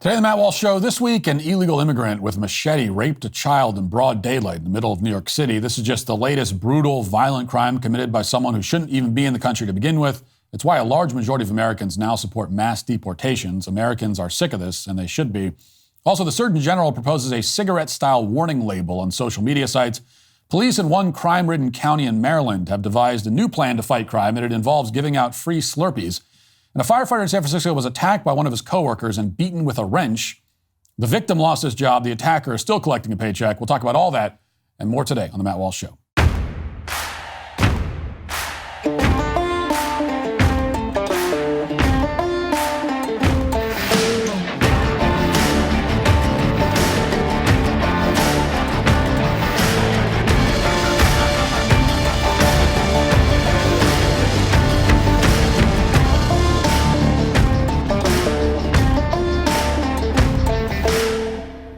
Today on the Matt Walsh Show, this week, an illegal immigrant with machete raped a child in broad daylight in the middle of New York City. This is just the latest brutal, violent crime committed by someone who shouldn't even be in the country to begin with. It's why a large majority of Americans now support mass deportations. Americans are sick of this, and they should be. Also, the Surgeon General proposes a cigarette-style warning label on social media sites. Police in one crime-ridden county in Maryland have devised a new plan to fight crime, and it involves giving out free Slurpees. And a firefighter in San Francisco was attacked by one of his coworkers and beaten with a wrench. The victim lost his job. The attacker is still collecting a paycheck. We'll talk about all that and more today on The Matt Walsh Show.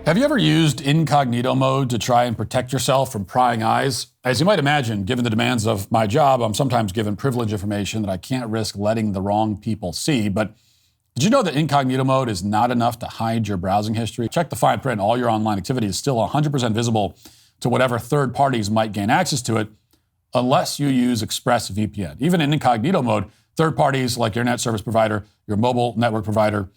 Have you ever used incognito mode to try and protect yourself from prying eyes? As you might imagine, given the demands of my job, I'm sometimes given privileged information that I can't risk letting the wrong people see. But did you know that incognito mode is not enough to hide your browsing history? Check the fine print. All your online activity is still 100% visible to whatever third parties might gain access to it, unless you use ExpressVPN. Even in incognito mode, third parties like your internet service provider, your mobile network provider,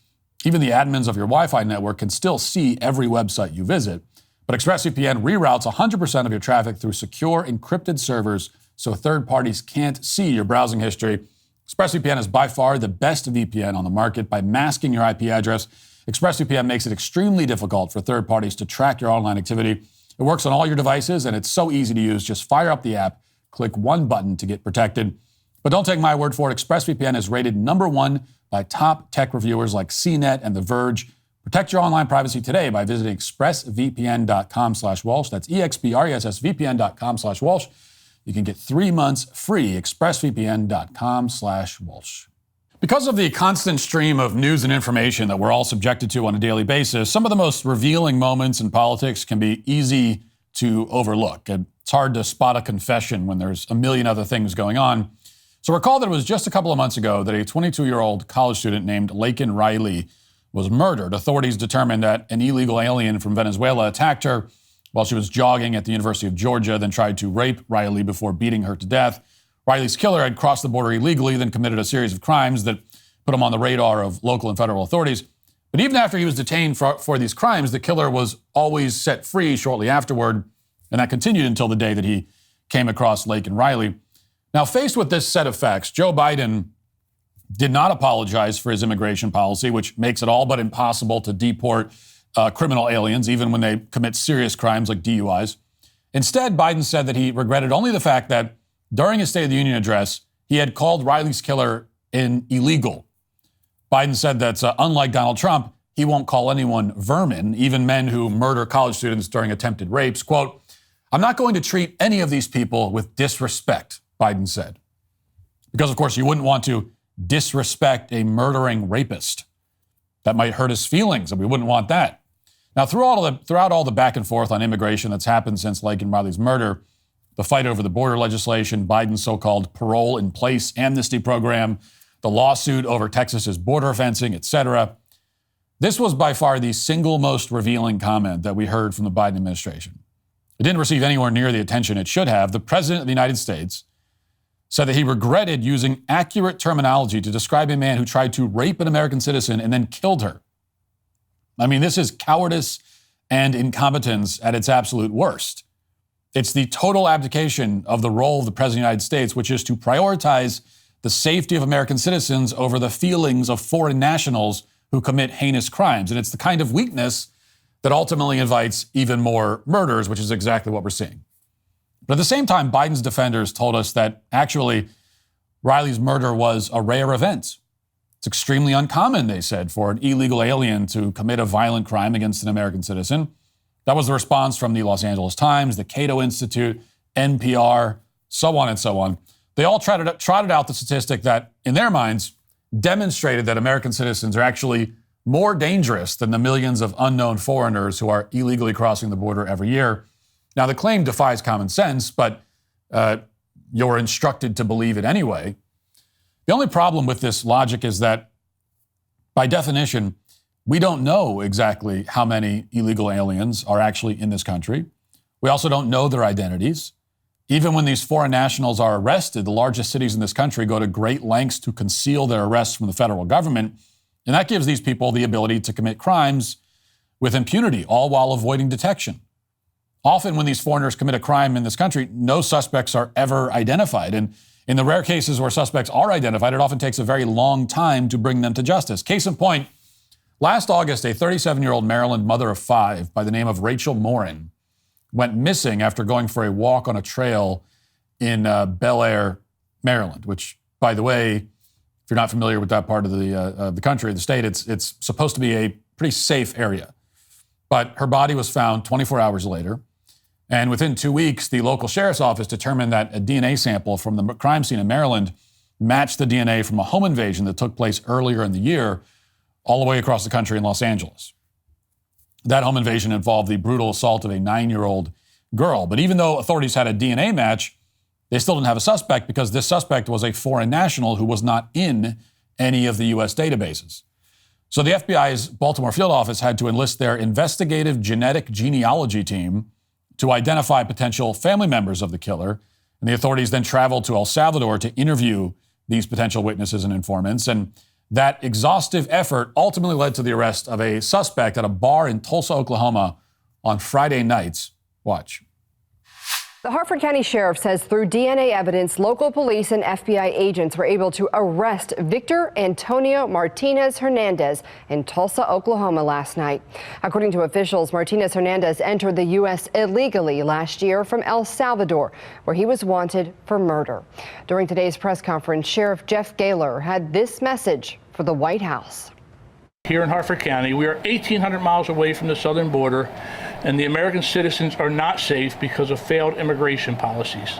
even the admins of your Wi-Fi network can still see every website you visit. But ExpressVPN reroutes 100% of your traffic through secure, encrypted servers so third parties can't see your browsing history. ExpressVPN is by far the best VPN on the market. By masking your IP address, ExpressVPN makes it extremely difficult for third parties to track your online activity. It works on all your devices, and it's so easy to use. Just fire up the app, click one button to get protected. But don't take my word for it. ExpressVPN is rated #1 by top tech reviewers like CNET and The Verge. Protect your online privacy today by visiting expressvpn.com/Walsh. That's expressvpn.com/Walsh. You can get 3 months free, expressvpn.com/Walsh. Because of the constant stream of news and information that we're all subjected to on a daily basis, some of the most revealing moments in politics can be easy to overlook. It's hard to spot a confession when there's a million other things going on. So recall that it was just a couple of months ago that a 22-year-old college student named Laken Riley was murdered. Authorities determined that an illegal alien from Venezuela attacked her while she was jogging at the University of Georgia, then tried to rape Riley before beating her to death. Riley's killer had crossed the border illegally, then committed a series of crimes that put him on the radar of local and federal authorities. But even after he was detained for these crimes, the killer was always set free shortly afterward, and that continued until the day that he came across Laken Riley. Now, faced with this set of facts, Joe Biden did not apologize for his immigration policy, which makes it all but impossible to deport criminal aliens, even when they commit serious crimes like DUIs. Instead, Biden said that he regretted only the fact that during his State of the Union address, he had called Riley's killer illegal. Biden said that unlike Donald Trump, he won't call anyone vermin, even men who murder college students during attempted rapes. Quote, "I'm not going to treat any of these people with disrespect," Biden said. Because, of course, you wouldn't want to disrespect a murdering rapist. That might hurt his feelings, and we wouldn't want that. Now, throughout all the back and forth on immigration that's happened since Laken Riley's murder, the fight over the border legislation, Biden's so-called parole in place amnesty program, the lawsuit over Texas's border fencing, etc., this was by far the single most revealing comment that we heard from the Biden administration. It didn't receive anywhere near the attention it should have. The President of the United States said that he regretted using accurate terminology to describe a man who tried to rape an American citizen and then killed her. I mean, this is cowardice and incompetence at its absolute worst. It's the total abdication of the role of the President of the United States, which is to prioritize the safety of American citizens over the feelings of foreign nationals who commit heinous crimes. And it's the kind of weakness that ultimately invites even more murders, which is exactly what we're seeing. But at the same time, Biden's defenders told us that actually Riley's murder was a rare event. It's extremely uncommon, they said, for an illegal alien to commit a violent crime against an American citizen. That was the response from the Los Angeles Times, the Cato Institute, NPR, so on and so on. They all trotted out the statistic that, in their minds, demonstrated that American citizens are actually more dangerous than the millions of unknown foreigners who are illegally crossing the border every year. Now, the claim defies common sense, but you're instructed to believe it anyway. The only problem with this logic is that, by definition, We don't know exactly how many illegal aliens are actually in this country. We also don't know their identities. Even when these foreign nationals are arrested, the largest cities in this country go to great lengths to conceal their arrests from the federal government. And that gives these people the ability to commit crimes with impunity, all while avoiding detection. Often when these foreigners commit a crime in this country, no suspects are ever identified. And in the rare cases where suspects are identified, it often takes a very long time to bring them to justice. Case in point, last August, a 37-year-old Maryland mother of 5 by the name of Rachel Morin went missing after going for a walk on a trail in Bel Air, Maryland, which, by the way, if you're not familiar with that part of the country, the state, it's supposed to be a pretty safe area. But her body was found 24 hours later. And within 2 weeks, the local sheriff's office determined that a DNA sample from the crime scene in Maryland matched the DNA from a home invasion that took place earlier in the year, all the way across the country in Los Angeles. That home invasion involved the brutal assault of a 9-year-old girl. But even though authorities had a DNA match, they still didn't have a suspect because this suspect was a foreign national who was not in any of the U.S. databases. So the FBI's Baltimore field office had to enlist their investigative genetic genealogy team to identify potential family members of the killer. And the authorities then traveled to El Salvador to interview these potential witnesses and informants. And that exhaustive effort ultimately led to the arrest of a suspect at a bar in Tulsa, Oklahoma on Friday nights. Watch. The Harford County Sheriff says through DNA evidence, local police and FBI agents were able to arrest Victor Antonio Martinez Hernandez in Tulsa, Oklahoma last night. According to officials, Martinez Hernandez entered the U.S. illegally last year from El Salvador, where he was wanted for murder. During today's press conference, Sheriff Jeff Gaylor had this message for the White House. Here in Harford County, we are 1,800 miles away from the southern border, and the American citizens are not safe because of failed immigration policies.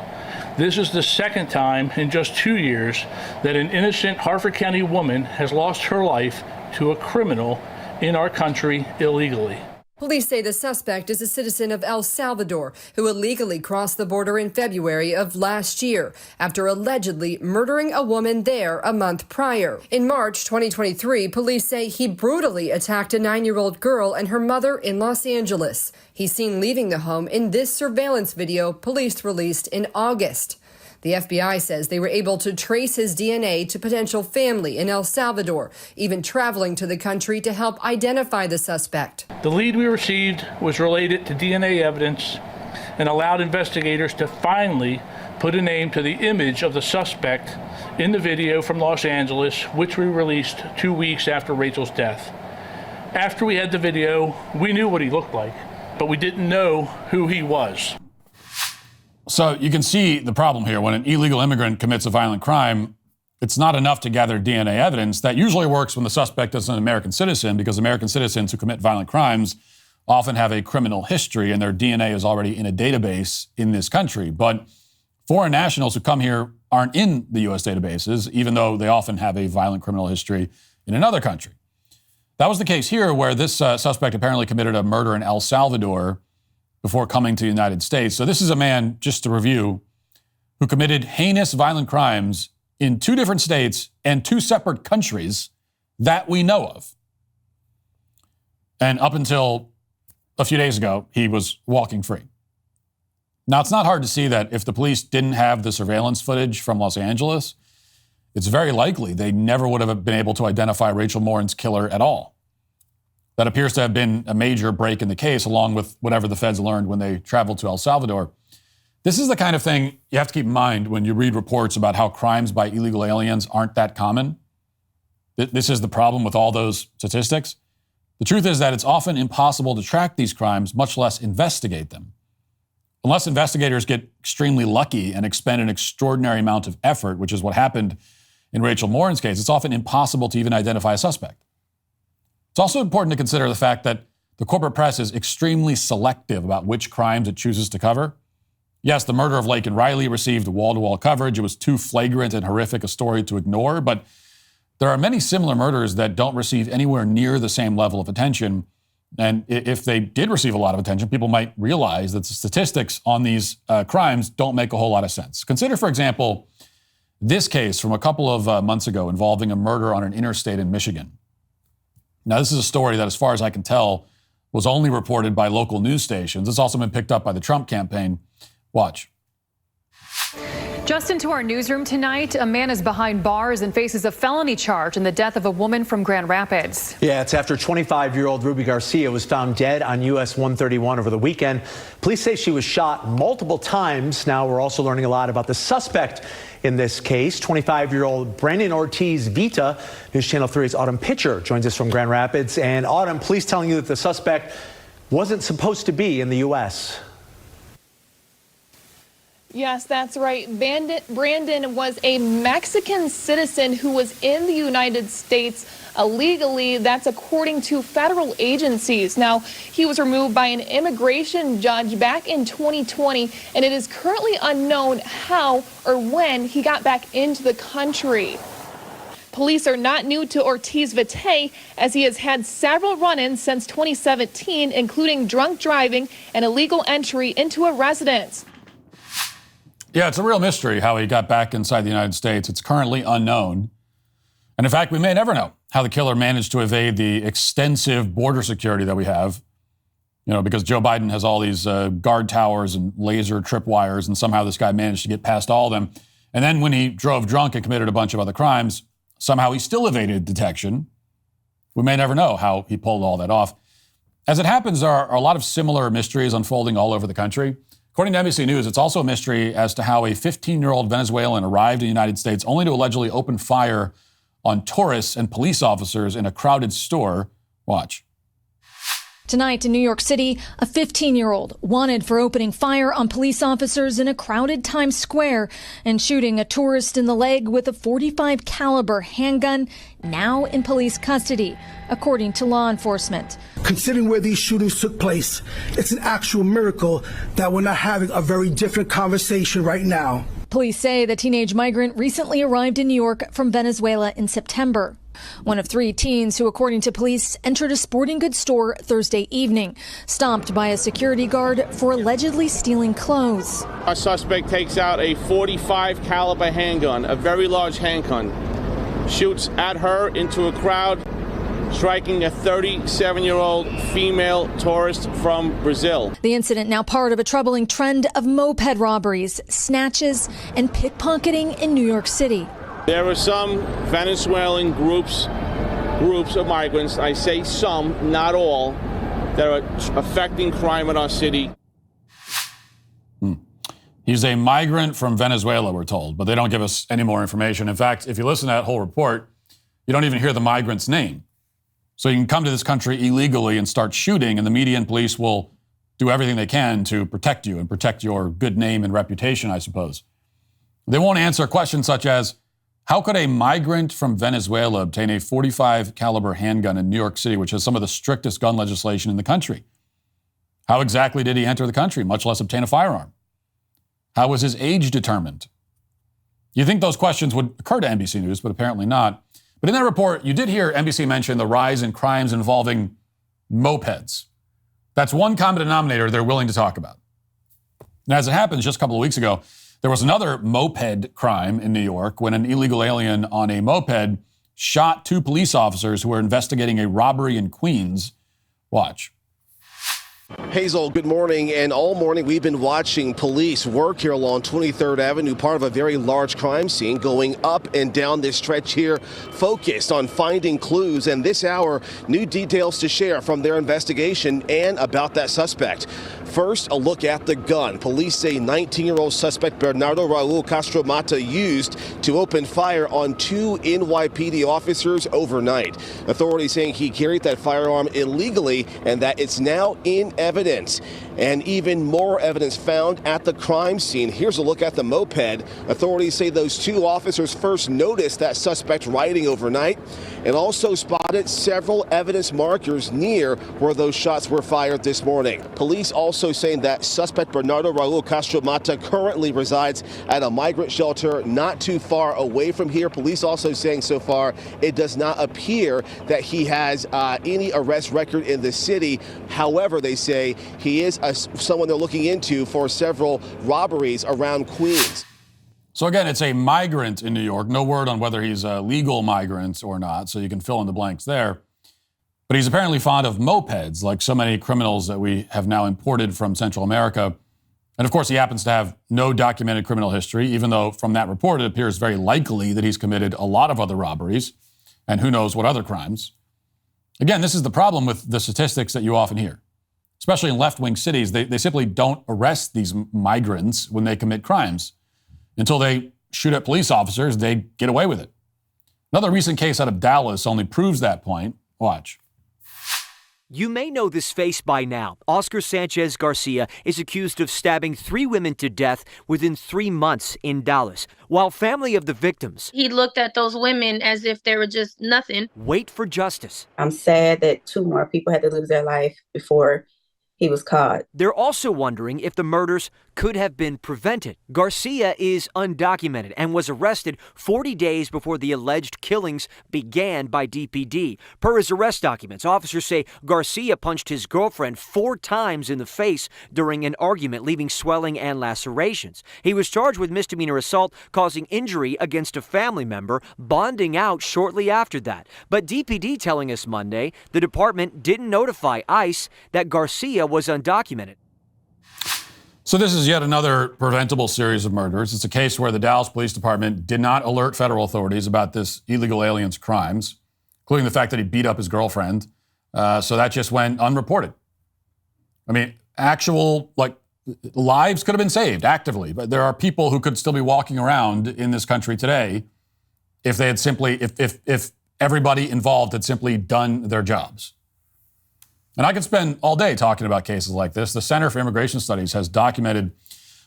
This is the second time in just 2 years that an innocent Harford County woman has lost her life to a criminal in our country illegally. Police say the suspect is a citizen of El Salvador who illegally crossed the border in February of last year after allegedly murdering a woman there a month prior. In March 2023, police say he brutally attacked a 9-year-old girl and her mother in Los Angeles. He's seen leaving the home in this surveillance video police released in August. The FBI says they were able to trace his DNA to potential family in El Salvador, even traveling to the country to help identify the suspect. The lead we received was related to DNA evidence and allowed investigators to finally put a name to the image of the suspect in the video from Los Angeles, which we released 2 weeks after Rachel's death. After we had the video, we knew what he looked like, but we didn't know who he was. So you can see the problem here. When an illegal immigrant commits a violent crime, it's not enough to gather DNA evidence. That usually works when the suspect is an American citizen, because American citizens who commit violent crimes often have a criminal history and their DNA is already in a database in this country. But foreign nationals who come here aren't in the U.S. databases, even though they often have a violent criminal history in another country. That was the case here, where this suspect apparently committed a murder in El Salvador before coming to the United States. So this is a man, just to review, who committed heinous violent crimes in 2 different states and 2 separate countries that we know of. And up until a few days ago, he was walking free. Now, it's not hard to see that if the police didn't have the surveillance footage from Los Angeles, it's very likely they never would have been able to identify Rachel Morin's killer at all. That appears to have been a major break in the case, along with whatever the feds learned when they traveled to El Salvador. This is the kind of thing you have to keep in mind when you read reports about how crimes by illegal aliens aren't that common. This is the problem with all those statistics. The truth is that it's often impossible to track these crimes, much less investigate them. Unless investigators get extremely lucky and expend an extraordinary amount of effort, which is what happened in Rachel Morin's case, it's often impossible to even identify a suspect. It's also important to consider the fact that the corporate press is extremely selective about which crimes it chooses to cover. Yes, the murder of Laken Riley received wall-to-wall coverage. It was too flagrant and horrific a story to ignore, but there are many similar murders that don't receive anywhere near the same level of attention. And if they did receive a lot of attention, people might realize that the statistics on these crimes don't make a whole lot of sense. Consider, for example, this case from a couple of months ago involving a murder on an interstate in Michigan. Now, this is a story that, as far as I can tell, was only reported by local news stations. It's also been picked up by the Trump campaign. Watch. Just into our newsroom tonight, a man is behind bars and faces a felony charge in the death of a woman from Grand Rapids. Yeah, it's after 25-year-old Ruby Garcia was found dead on US 131 over the weekend. Police say she was shot multiple times. Now we're also learning a lot about the suspect in this case. 25-year-old Brandon Ortiz Vita, News Channel 3's Autumn Pitcher, joins us from Grand Rapids. And Autumn, police telling you that the suspect wasn't supposed to be in the U.S. Yes, that's right. Brandon was a Mexican citizen who was in the United States illegally. That's according to federal agencies. Now, he was removed by an immigration judge back in 2020, and it is currently unknown how or when he got back into the country. Police are not new to Ortiz Vite, as he has had several run-ins since 2017, including drunk driving and illegal entry into a residence. Yeah, it's a real mystery how he got back inside the United States. It's currently unknown. And in fact, we may never know how the killer managed to evade the extensive border security that we have. You know, because Joe Biden has all these guard towers and laser tripwires, and somehow this guy managed to get past all of them. And then when he drove drunk and committed a bunch of other crimes, somehow he still evaded detection. We may never know how he pulled all that off. As it happens, there are a lot of similar mysteries unfolding all over the country. According to NBC News, it's also a mystery as to how a 15-year-old Venezuelan arrived in the United States only to allegedly open fire on tourists and police officers in a crowded store. Watch. Tonight in New York City, a 15-year-old wanted for opening fire on police officers in a crowded Times Square and shooting a tourist in the leg with a .45 caliber handgun, now in police custody, according to law enforcement. Considering where these shootings took place, it's an actual miracle that we're not having a very different conversation right now. Police say the teenage migrant recently arrived in New York from Venezuela in September. One of three teens who, according to police, entered a sporting goods store Thursday evening, stopped by a security guard for allegedly stealing clothes. Our suspect takes out a .45 caliber handgun, a very large handgun, shoots at her into a crowd, striking a 37-year-old female tourist from Brazil. The incident now part of a troubling trend of moped robberies, snatches, and pickpocketing in New York City. There are some Venezuelan groups of migrants, I say some, not all, that are affecting crime in our city. He's a migrant from Venezuela, we're told, but they don't give us any more information. In fact, if you listen to that whole report, you don't even hear the migrant's name. So you can come to this country illegally and start shooting, and the media and police will do everything they can to protect you and protect your good name and reputation, I suppose. They won't answer questions such as, how could a migrant from Venezuela obtain a .45 caliber handgun in New York City, which has some of the strictest gun legislation in the country? How exactly did he enter the country, much less obtain a firearm? How was his age determined? You think those questions would occur to NBC News, but apparently not. But in that report, you did hear NBC mention the rise in crimes involving mopeds. That's one common denominator they're willing to talk about. Now, as it happens, just a couple of weeks ago, there was another moped crime in New York when an illegal alien on a moped shot two police officers who were investigating a robbery in Queens. Watch. Hazel, good morning. And all morning we've been watching police work here along 23rd Avenue, part of a very large crime scene going up and down this stretch here, focused on finding clues. And this hour, new details to share from their investigation and about that suspect. First, a look at the gun. Police say 19-year-old suspect Bernardo Raul Castro Mata used to open fire on two NYPD officers overnight. Authorities saying he carried that firearm illegally and that it's now in evidence. And even more evidence found at the crime scene. Here's a look at the moped. Authorities say those two officers first noticed that suspect riding overnight and also spotted several evidence markers near where those shots were fired this morning. Police also saying that suspect Bernardo Raul Castro Mata currently resides at a migrant shelter not too far away from here. Police also saying so far it does not appear that he has any arrest record in the city. However, they say he is someone they're looking into for several robberies around Queens. So again, it's a migrant in New York. No word on whether he's a legal migrant or not, so you can fill in the blanks there. But he's apparently fond of mopeds, like so many criminals that we have now imported from Central America. And of course, he happens to have no documented criminal history, even though from that report, it appears very likely that he's committed a lot of other robberies and who knows what other crimes. Again, this is the problem with the statistics that you often hear, especially in left-wing cities. They simply don't arrest these migrants when they commit crimes. Until they shoot at police officers, they get away with it. Another recent case out of Dallas only proves that point. Watch. You may know this face by now. Oscar Sanchez Garcia is accused of stabbing 3 women to death within 3 months in Dallas, while family of the victims, he looked at those women as if they were just nothing. wait for justice. I'm sad that 2 more people had to lose their life before he was caught. They're also wondering if the murders could have been prevented. Garcia is undocumented and was arrested 40 days before the alleged killings began by DPD. Per his arrest documents, officers say Garcia punched his girlfriend 4 times in the face during an argument, leaving swelling and lacerations. He was charged with misdemeanor assault causing injury against a family member, bonding out shortly after that. But DPD telling us Monday the department didn't notify ICE that Garcia was undocumented. So this is yet another preventable series of murders. It's a case where the Dallas Police Department did not alert federal authorities about this illegal alien's crimes, including the fact that he beat up his girlfriend. So that just went unreported. I mean, actual, lives could have been saved actively, but there are people who could still be walking around in this country today if they had simply, if everybody involved had simply done their jobs. And I could spend all day talking about cases like this. The Center for Immigration Studies has documented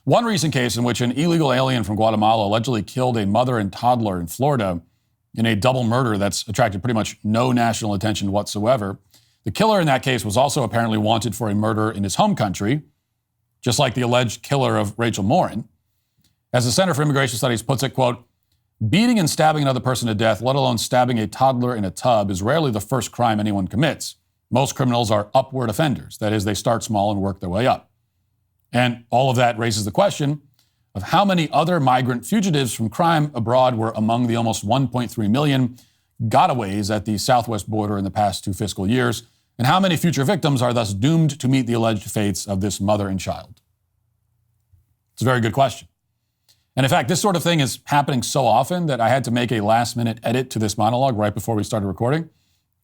one recent case in which an illegal alien from Guatemala allegedly killed a mother and toddler in Florida in a double murder that's attracted pretty much no national attention whatsoever. The killer in that case was also apparently wanted for a murder in his home country, just like the alleged killer of Rachel Morin. As the Center for Immigration Studies puts it, quote, beating and stabbing another person to death, let alone stabbing a toddler in a tub, is rarely the first crime anyone commits. Most criminals are upward offenders. That is, they start small and work their way up. And all of that raises the question of how many other migrant fugitives from crime abroad were among the almost 1.3 million gotaways at the southwest border in the past 2 fiscal years, and how many future victims are thus doomed to meet the alleged fates of this mother and child? It's a very good question. And in fact, this sort of thing is happening so often that I had to make a last-minute edit to this monologue right before we started recording,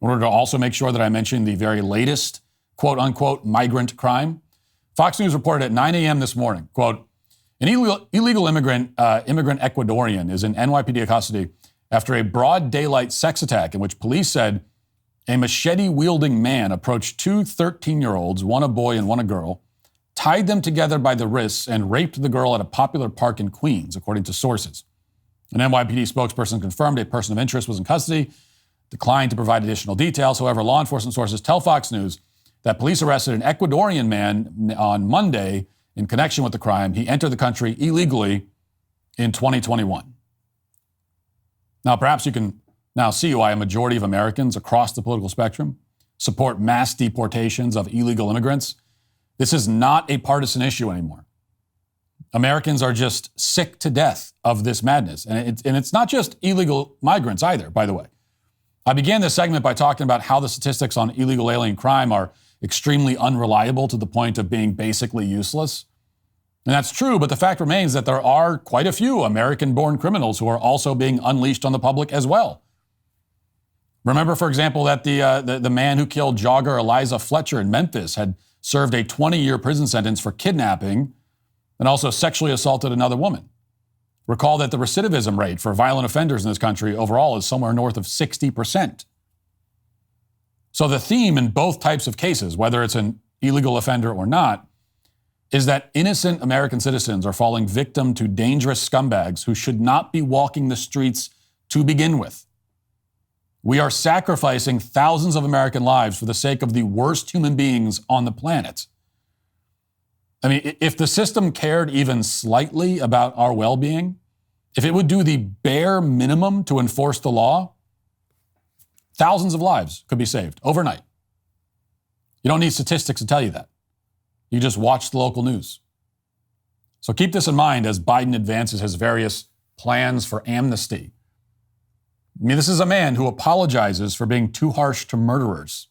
in order to also make sure that I mentioned the very latest, quote-unquote, migrant crime. Fox News reported at 9 a.m. this morning, quote, an illegal immigrant Ecuadorian is in NYPD custody after a broad daylight sex attack in which police said a machete-wielding man approached 2 13-year-olds, one a boy and one a girl, tied them together by the wrists, and raped the girl at a popular park in Queens, according to sources. An NYPD spokesperson confirmed a person of interest was in custody, declined to provide additional details. However, law enforcement sources tell Fox News that police arrested an Ecuadorian man on Monday in connection with the crime. He entered the country illegally in 2021. Now, perhaps you can now see why a majority of Americans across the political spectrum support mass deportations of illegal immigrants. This is not a partisan issue anymore. Americans are just sick to death of this madness. And it's not just illegal migrants either, by the way. I began this segment by talking about how the statistics on illegal alien crime are extremely unreliable to the point of being basically useless. And that's true, but the fact remains that there are quite a few American-born criminals who are also being unleashed on the public as well. Remember, for example, that the man who killed jogger Eliza Fletcher in Memphis had served a 20-year prison sentence for kidnapping and also sexually assaulted another woman. Recall that the recidivism rate for violent offenders in this country overall is somewhere north of 60%. So the theme in both types of cases, whether it's an illegal offender or not, is that innocent American citizens are falling victim to dangerous scumbags who should not be walking the streets to begin with. We are sacrificing thousands of American lives for the sake of the worst human beings on the planet. I mean, if the system cared even slightly about our well-being, if it would do the bare minimum to enforce the law, thousands of lives could be saved overnight. You don't need statistics to tell you that. You just watch the local news. So keep this in mind as Biden advances his various plans for amnesty. I mean, this is a man who apologizes for being too harsh to murderers.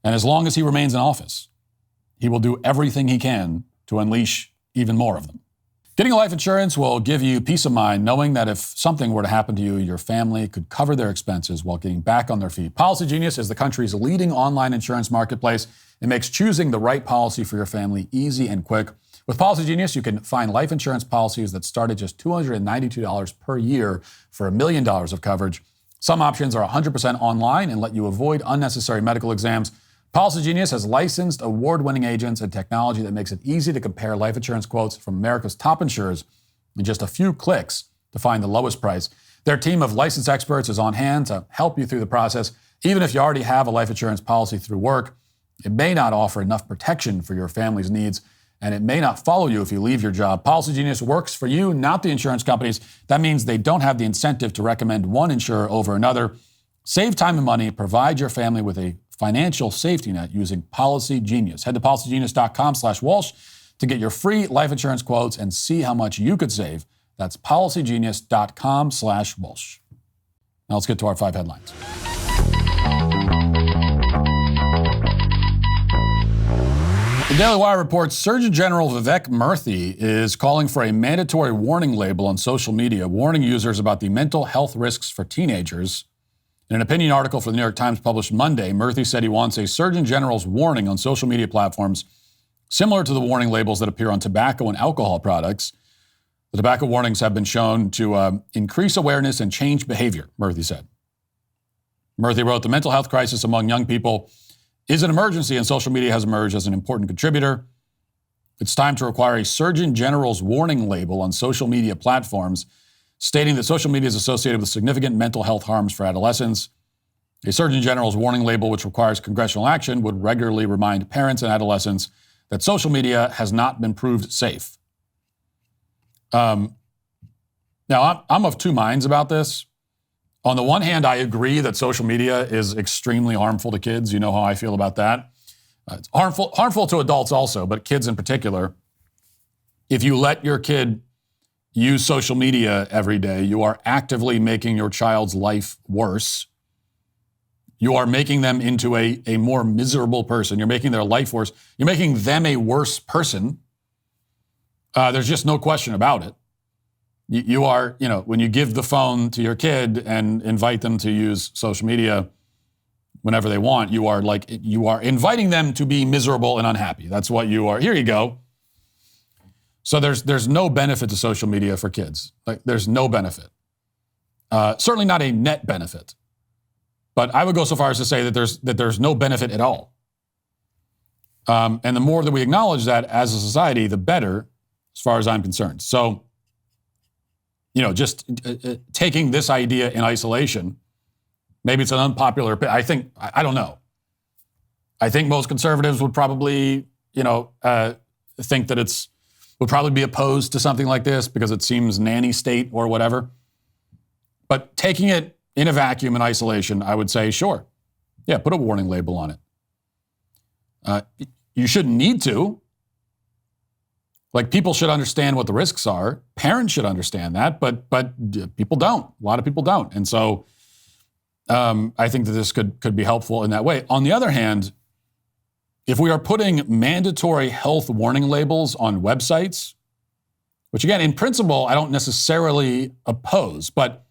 And as long as he remains in office, he will do everything he can to unleash even more of them. Getting a life insurance will give you peace of mind knowing that if something were to happen to you, your family could cover their expenses while getting back on their feet. Policy Genius is the country's leading online insurance marketplace. It makes choosing the right policy for your family easy and quick. With Policy Genius, you can find life insurance policies that start at just $292 per year for $1 million of coverage. Some options are 100% online and let you avoid unnecessary medical exams. Policy Genius has licensed, award-winning agents and technology that makes it easy to compare life insurance quotes from America's top insurers in just a few clicks to find the lowest price. Their team of licensed experts is on hand to help you through the process. Even if you already have a life insurance policy through work, it may not offer enough protection for your family's needs, and it may not follow you if you leave your job. Policy Genius works for you, not the insurance companies. That means they don't have the incentive to recommend one insurer over another. Save time and money. Provide your family with a financial safety net using Policy Genius. Head to policygenius.com/Walsh to get your free life insurance quotes and see how much you could save. That's policygenius.com/Walsh. Now let's get to our 5 headlines. The Daily Wire reports Surgeon General Vivek Murthy is calling for a mandatory warning label on social media, warning users about the mental health risks for teenagers. In an opinion article for the New York Times published Monday, Murthy said he wants a Surgeon General's warning on social media platforms similar to the warning labels that appear on tobacco and alcohol products. The tobacco warnings have been shown to increase awareness and change behavior, Murthy said. Murthy wrote, the mental health crisis among young people is an emergency, and social media has emerged as an important contributor. It's time to require a Surgeon General's warning label on social media platforms, stating that social media is associated with significant mental health harms for adolescents. A Surgeon General's warning label, which requires congressional action, would regularly remind parents and adolescents that social media has not been proved safe. Now, I'm of two minds about this. On the one hand, I agree that social media is extremely harmful to kids. You know how I feel about that. It's harmful to adults also, but kids in particular. If you let your kid use social media every day, you are actively making your child's life worse. You are making them into a more miserable person. You're making their life worse. You're making them a worse person. There's just no question about it. You are, when you give the phone to your kid and invite them to use social media whenever they want, you are inviting them to be miserable and unhappy. That's what you are. Here you go. So there's no benefit to social media for kids. There's no benefit. Certainly not a net benefit. But I would go so far as to say that there's no benefit at all. And the more that we acknowledge that as a society, the better, as far as I'm concerned. So, just taking this idea in isolation, maybe it's an unpopular opinion. I don't know. I think most conservatives would probably, think that would probably be opposed to something like this because it seems nanny state or whatever. But taking it in a vacuum in isolation, I would say, sure. Yeah, put a warning label on it. You shouldn't need to. People should understand what the risks are. Parents should understand that, but people don't. A lot of people don't. And so I think that this could be helpful in that way. On the other hand, if we are putting mandatory health warning labels on websites, which again, in principle, I don't necessarily oppose, but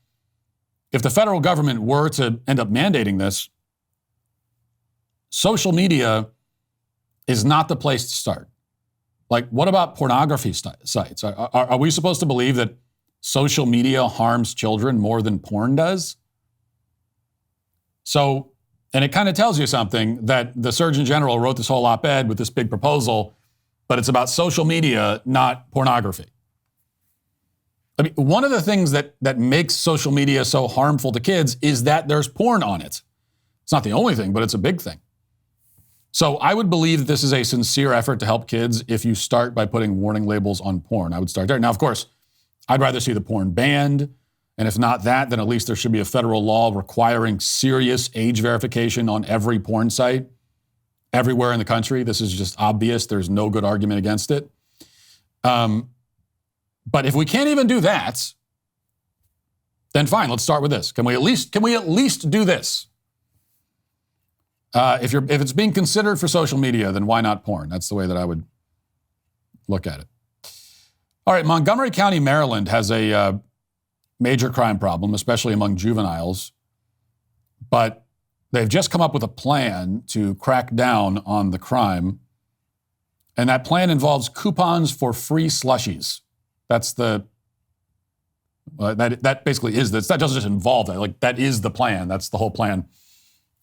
if the federal government were to end up mandating this, social media is not the place to start. What about pornography sites? Are we supposed to believe that social media harms children more than porn does? So, and it kind of tells you something that the Surgeon General wrote this whole op-ed with this big proposal, but it's about social media, not pornography. I mean, one of the things that makes social media so harmful to kids is that there's porn on it. It's not the only thing, but it's a big thing. So I would believe that this is a sincere effort to help kids if you start by putting warning labels on porn. I would start there. Now, of course, I'd rather see the porn banned. And if not that, then at least there should be a federal law requiring serious age verification on every porn site everywhere in the country. This is just obvious. There's no good argument against it. But if we can't even do that, then fine, let's start with this. Can we at least do this? If it's being considered for social media, then why not porn? That's the way that I would look at it. All right, Montgomery County, Maryland has a major crime problem, especially among juveniles. But they've just come up with a plan to crack down on the crime. And that plan involves coupons for free slushies. That's the, that basically is this. That doesn't just involve that. Like, that is the plan. That's the whole plan.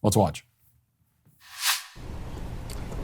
Let's watch.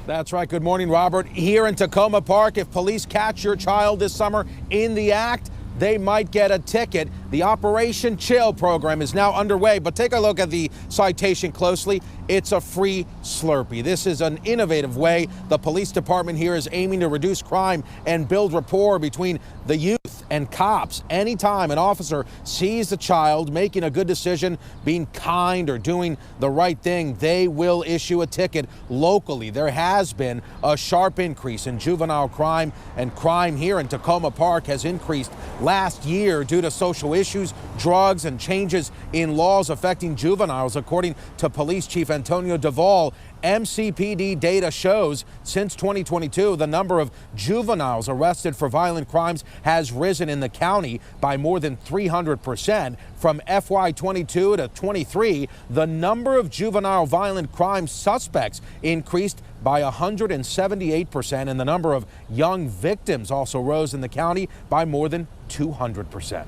That's right. Good morning, Robert. Here in Tacoma Park, if police catch your child this summer in the act, they might get a ticket. The Operation Chill program is now underway, but take a look at the citation closely. It's a free Slurpee. This is an innovative way the police department here is aiming to reduce crime and build rapport between the youth and cops. Anytime an officer sees a child making a good decision, being kind or doing the right thing, they will issue a ticket locally. There has been a sharp increase in juvenile crime, and crime here in Tacoma Park has increased last year due to social issues, drugs, and changes in laws affecting juveniles, according to Police Chief Antonio Duvall. MCPD data shows since 2022, the number of juveniles arrested for violent crimes has risen in the county by more than 300%. From FY22 to 23, the number of juvenile violent crime suspects increased by 178%, and the number of young victims also rose in the county by more than 200%.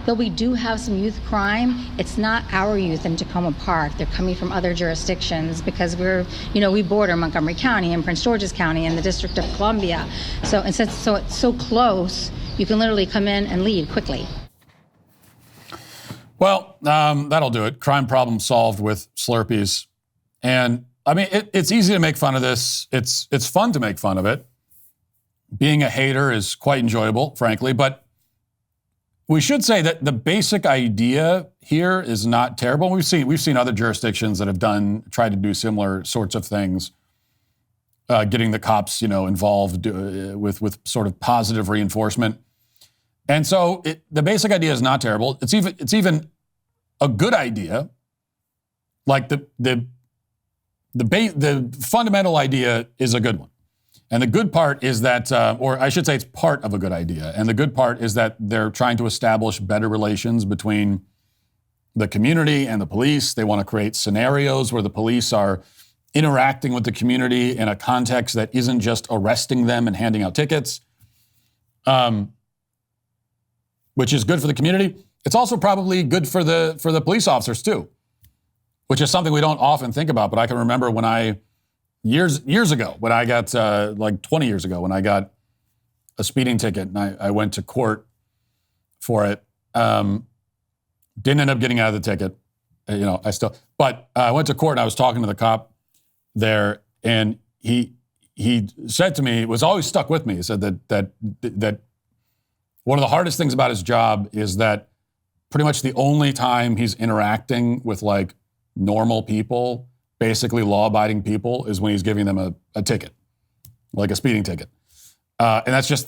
Though we do have some youth crime, it's not our youth in Tacoma Park. They're coming from other jurisdictions because we border Montgomery County and Prince George's County and the District of Columbia. So it's so close, you can literally come in and leave quickly. Well, that'll do it. Crime problem solved with Slurpees. And I mean, it's easy to make fun of this. It's fun to make fun of it. Being a hater is quite enjoyable, frankly, but we should say that the basic idea here is not terrible. We've seen other jurisdictions that have tried to do similar sorts of things, getting the cops, involved with sort of positive reinforcement. And so the basic idea is not terrible. It's even a good idea. Like the fundamental idea is a good one. And the good part is that, or I should say it's part of a good idea. And the good part is that they're trying to establish better relations between the community and the police. They want to create scenarios where the police are interacting with the community in a context that isn't just arresting them and handing out tickets, which is good for the community. It's also probably good for the police officers too, which is something we don't often think about. But I can remember when years ago, when I got, 20 years ago, when I got a speeding ticket and I went to court for it. Didn't end up getting out of the ticket. But I went to court and I was talking to the cop there, and he said to me, it was always stuck with me. He said that one of the hardest things about his job is that pretty much the only time he's interacting with like normal people, basically law-abiding people, is when he's giving them a ticket, like a speeding ticket. And that's just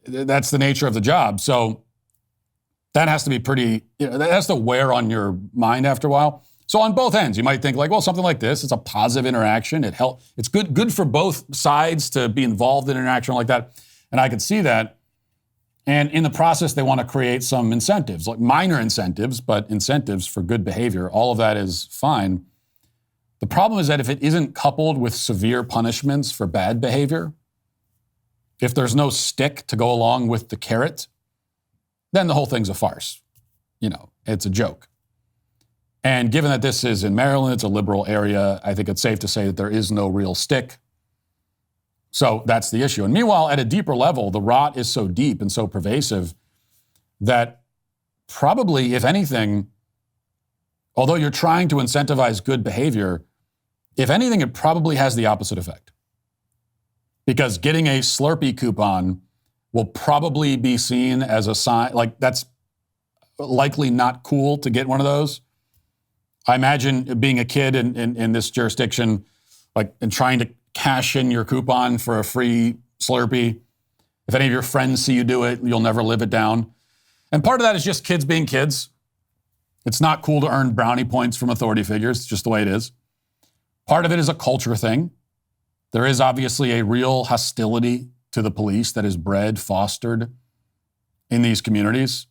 that's the nature of the job. So that has to be that has to wear on your mind after a while. So on both ends, you might think like, well, something like this, it's a positive interaction. It's good for both sides to be involved in interaction like that. And I could see that. And in the process, they want to create some incentives, like minor incentives, but incentives for good behavior. All of that is fine. The problem is that if it isn't coupled with severe punishments for bad behavior, if there's no stick to go along with the carrot, then the whole thing's a farce. It's a joke. And given that this is in Maryland, it's a liberal area, I think it's safe to say that there is no real stick. So that's the issue. And meanwhile, at a deeper level, the rot is so deep and so pervasive that probably, if anything, although you're trying to incentivize good behavior, if anything, it probably has the opposite effect. Because getting a Slurpee coupon will probably be seen as a sign, like that's likely not cool to get one of those. I imagine being a kid in this jurisdiction, and trying to cash in your coupon for a free Slurpee. If any of your friends see you do it, you'll never live it down. And part of that is just kids being kids. It's not cool to earn brownie points from authority figures. It's just the way it is. Part of it is a culture thing. There is obviously a real hostility to the police that is bred, fostered in these communities.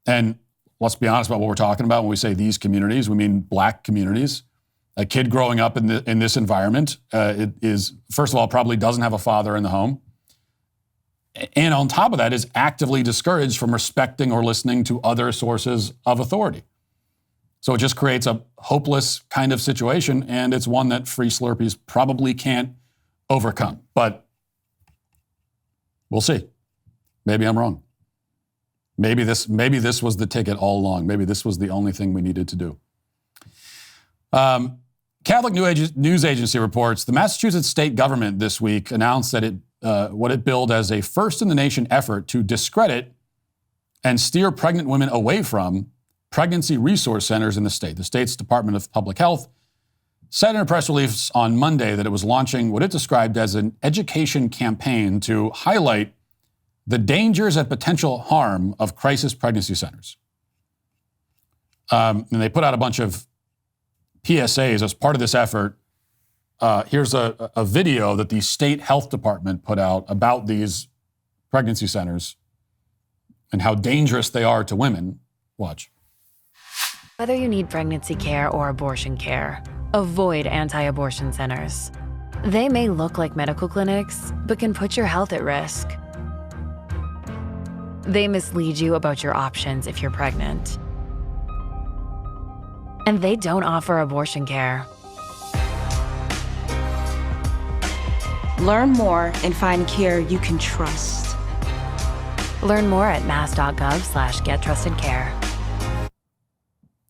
And let's be honest about what we're talking about when we say these communities. We mean black communities. A kid growing up in this environment it is, first of all, probably doesn't have a father in the home. And on top of that is actively discouraged from respecting or listening to other sources of authority. So it just creates a hopeless kind of situation, and it's one that Free Slurpees probably can't overcome. But we'll see. Maybe I'm wrong. Maybe this was the ticket all along. Maybe this was the only thing we needed to do. Catholic News Agency reports the Massachusetts state government this week announced that what it billed as a first-in-the-nation effort to discredit and steer pregnant women away from pregnancy resource centers in the state. The state's Department of Public Health said in a press release on Monday that it was launching what it described as an education campaign to highlight the dangers and potential harm of crisis pregnancy centers. And they put out a bunch of PSAs as part of this effort. Here's a video that the state health department put out about these pregnancy centers and how dangerous they are to women. Watch. Whether you need pregnancy care or abortion care, avoid anti-abortion centers. They may look like medical clinics, but can put your health at risk. They mislead you about your options if you're pregnant. And they don't offer abortion care. Learn more and find care you can trust. Learn more at mass.gov/gettrustedcare.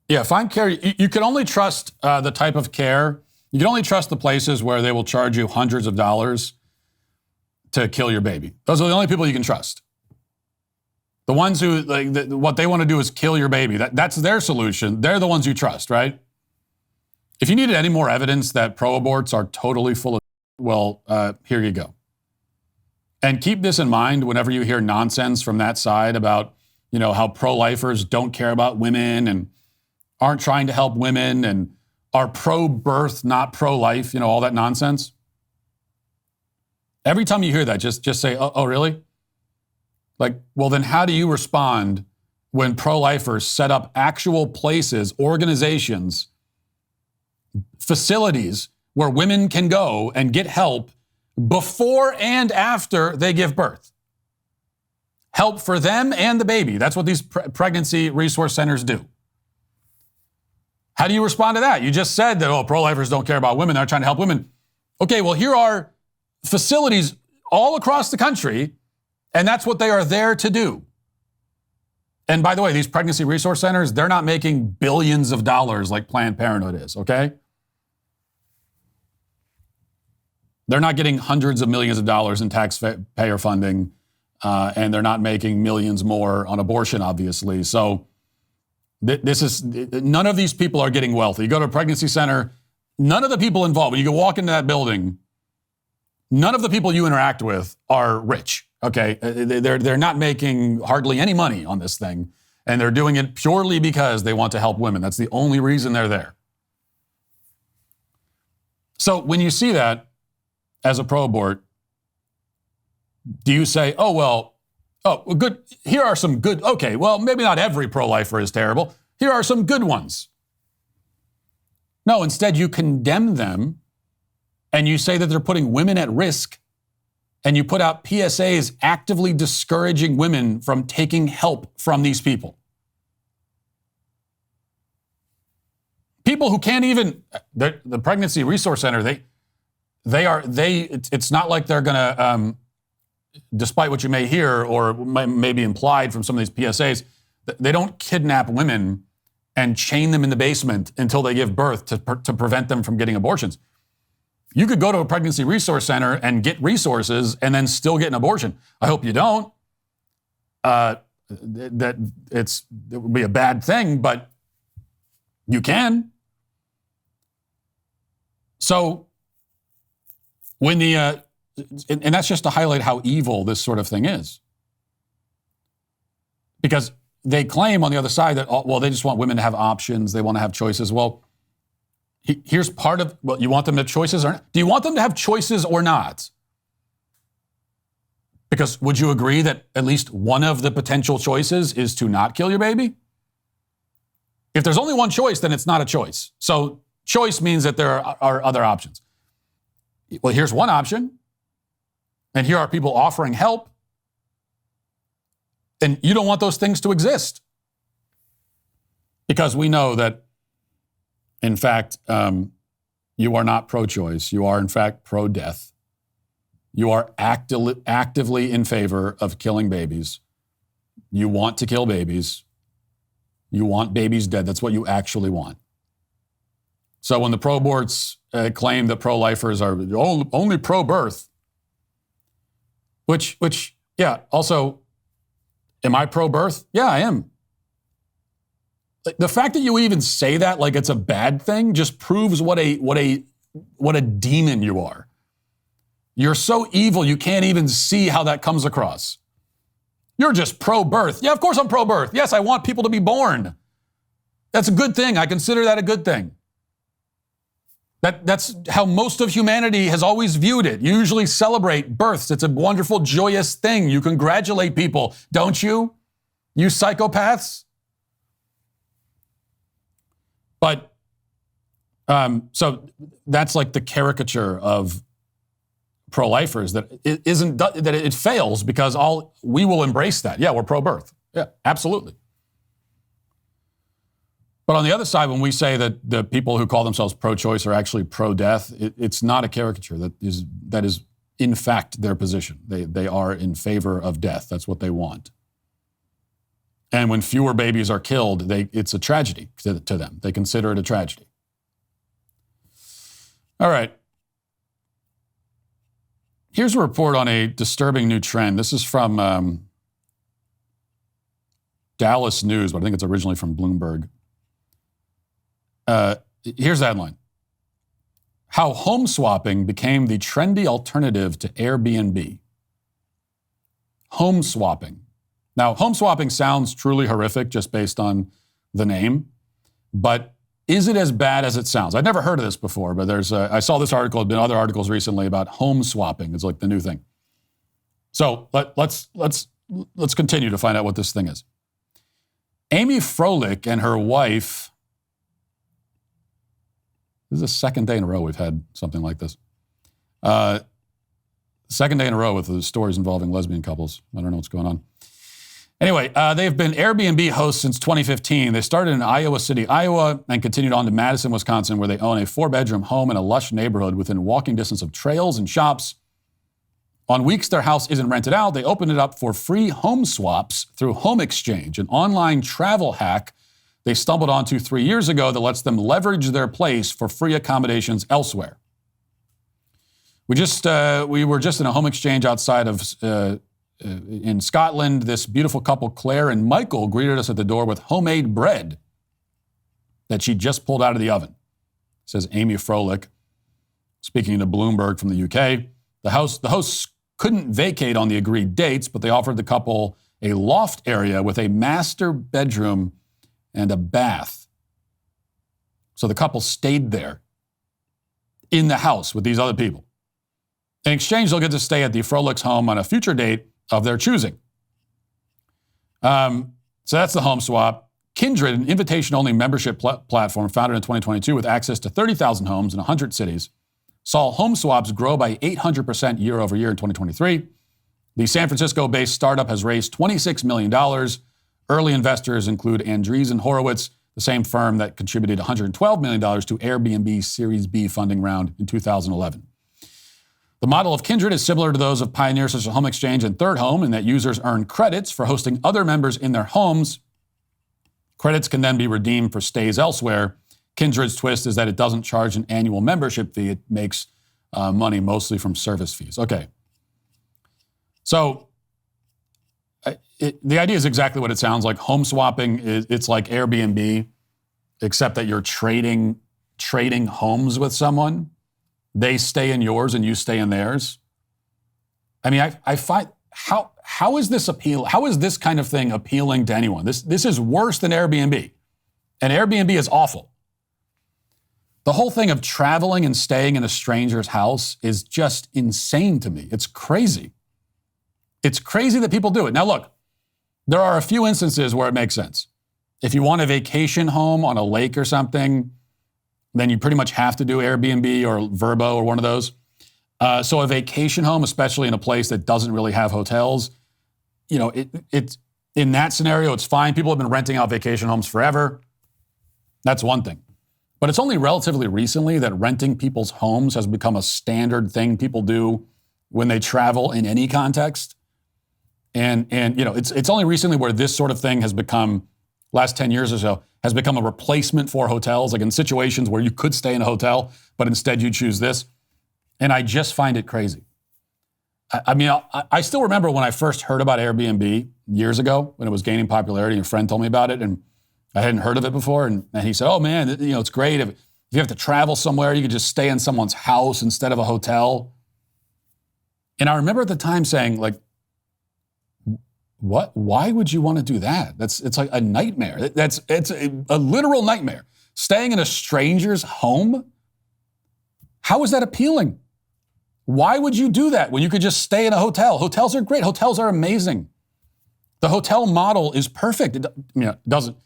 Yeah, find care. You can only trust the type of care. You can only trust the places where they will charge you hundreds of dollars to kill your baby. Those are the only people you can trust. The ones who, what they want to do is kill your baby. That's their solution. They're the ones you trust, right? If you needed any more evidence that pro-aborts are totally full of, well, here you go. And keep this in mind whenever you hear nonsense from that side about, how pro-lifers don't care about women and aren't trying to help women and are pro-birth, not pro-life, all that nonsense. Every time you hear that, just say, oh, really? Well, then how do you respond when pro-lifers set up actual places, organizations, facilities where women can go and get help before and after they give birth? Help for them and the baby. That's what these pregnancy resource centers do. How do you respond to that? You just said that, pro-lifers don't care about women. They're trying to help women. Okay, well, here are facilities all across the country, and that's what they are there to do. And by the way, these pregnancy resource centers, they're not making billions of dollars like Planned Parenthood is, okay? They're not getting hundreds of millions of dollars in taxpayer funding, and they're not making millions more on abortion, obviously. So none of these people are getting wealthy. You go to a pregnancy center, none of the people involved, when you walk into that building, none of the people you interact with are rich, okay? They're not making hardly any money on this thing, and they're doing it purely because they want to help women. That's the only reason they're there. So when you see that as a pro-abort, do you say, good, here are some good, okay, well, maybe not every pro-lifer is terrible. Here are some good ones. No, instead you condemn them and you say that they're putting women at risk, and you put out PSAs actively discouraging women from taking help from these people. People who can't even, the Pregnancy Resource Center, it's not like they're going to, despite what you may hear or may be implied from some of these PSAs, they don't kidnap women and chain them in the basement until they give birth to prevent them from getting abortions. You could go to a pregnancy resource center and get resources and then still get an abortion. I hope you don't. It would be a bad thing, but you can. So when and that's just to highlight how evil this sort of thing is. Because they claim on the other side that, well, they just want women to have options. They want to have choices. Well, here's part of, well, you want them to have choices or not? Do you want them to have choices or not? Because would you agree that at least one of the potential choices is to not kill your baby? If there's only one choice, then it's not a choice. So choice means that there are other options. Well, here's one option, and here are people offering help, and you don't want those things to exist. Because we know that, in fact, you are not pro-choice. You are, in fact, pro-death. You are actively in favor of killing babies. You want to kill babies. You want babies dead. That's what you actually want. So when the pro-aborts claim that pro-lifers are only pro-birth, which, yeah, also, am I pro-birth? Yeah, I am. The fact that you even say that like it's a bad thing just proves what a demon you are. You're so evil you can't even see how that comes across. You're just pro-birth. Yeah, of course I'm pro-birth. Yes, I want people to be born. That's a good thing. I consider that a good thing. That's how most of humanity has always viewed it. You usually celebrate births. It's a wonderful, joyous thing. You congratulate people, don't you? You psychopaths? But, so that's like the caricature of pro-lifers, that it isn't, that it fails because we will embrace that. Yeah, we're pro-birth. Yeah, absolutely. But on the other side, when we say that the people who call themselves pro-choice are actually pro-death, it's not a caricature. That is in fact their position. They are in favor of death. That's what they want. And when fewer babies are killed, it's a tragedy to them. They consider it a tragedy. All right. Here's a report on a disturbing new trend. This is from Dallas News, but I think it's originally from Bloomberg. Here's the headline. How home swapping became the trendy alternative to Airbnb. Home swapping. Now, home swapping sounds truly horrific just based on the name, but is it as bad as it sounds? I'd never heard of this before, but I saw this article, there have been other articles recently about home swapping. It's like the new thing. So let's continue to find out what this thing is. Amy Froelich and her wife, this is the second day in a row we've had something like this. Second day in a row with the stories involving lesbian couples. I don't know what's going on. Anyway, they've been Airbnb hosts since 2015. They started in Iowa City, Iowa, and continued on to Madison, Wisconsin, where they own a 4-bedroom home in a lush neighborhood within walking distance of trails and shops. On weeks their house isn't rented out, they open it up for free home swaps through Home Exchange, an online travel hack they stumbled onto 3 years ago that lets them leverage their place for free accommodations elsewhere. We were just in a home exchange outside of in Scotland. This beautiful couple, Claire and Michael, greeted us at the door with homemade bread that she just pulled out of the oven, says Amy Froelich, speaking to Bloomberg from the UK. The hosts couldn't vacate on the agreed dates, but they offered the couple a loft area with a master bedroom and a bath. So the couple stayed there in the house with these other people. In exchange, they'll get to stay at the Froelich's home on a future date of their choosing. So that's the home swap. Kindred, an invitation-only membership platform founded in 2022 with access to 30,000 homes in 100 cities, saw home swaps grow by 800% year over year in 2023. The San Francisco-based startup has raised $26 million. Early investors include Andreessen Horowitz, the same firm that contributed $112 million to Airbnb's Series B funding round in 2011. The model of Kindred is similar to those of pioneers such as Home Exchange and Third Home in that users earn credits for hosting other members in their homes. Credits can then be redeemed for stays elsewhere. Kindred's twist is that it doesn't charge an annual membership fee. It makes money mostly from service fees. Okay. So the idea is exactly what it sounds like. Home swapping, it's like Airbnb, except that you're trading homes with someone. They stay in yours and you stay in theirs. I mean, I find, how is this appeal? How is this kind of thing appealing to anyone? This is worse than Airbnb. And Airbnb is awful. The whole thing of traveling and staying in a stranger's house is just insane to me. It's crazy. It's crazy that people do it. Now, look, there are a few instances where it makes sense. If you want a vacation home on a lake or something, then you pretty much have to do Airbnb or Vrbo or one of those. So a vacation home, especially in a place that doesn't really have hotels, you know, it's in that scenario, it's fine. People have been renting out vacation homes forever. That's one thing. But it's only relatively recently that renting people's homes has become a standard thing people do when they travel in any context. And you know, it's only recently where this sort of thing has become, last 10 years or so, has become a replacement for hotels, like in situations where you could stay in a hotel, but instead you choose this. And I just find it crazy. I mean, I still remember when I first heard about Airbnb years ago, when it was gaining popularity, and a friend told me about it, and I hadn't heard of it before, and he said, oh man, you know, it's great. If you have to travel somewhere, you could just stay in someone's house instead of a hotel. And I remember at the time saying, like, what? Why would you want to do that? It's like a nightmare. It's a literal nightmare. Staying in a stranger's home? How is that appealing? Why would you do that when you could just stay in a hotel? Hotels are great. Hotels are amazing. The hotel model is perfect. It doesn't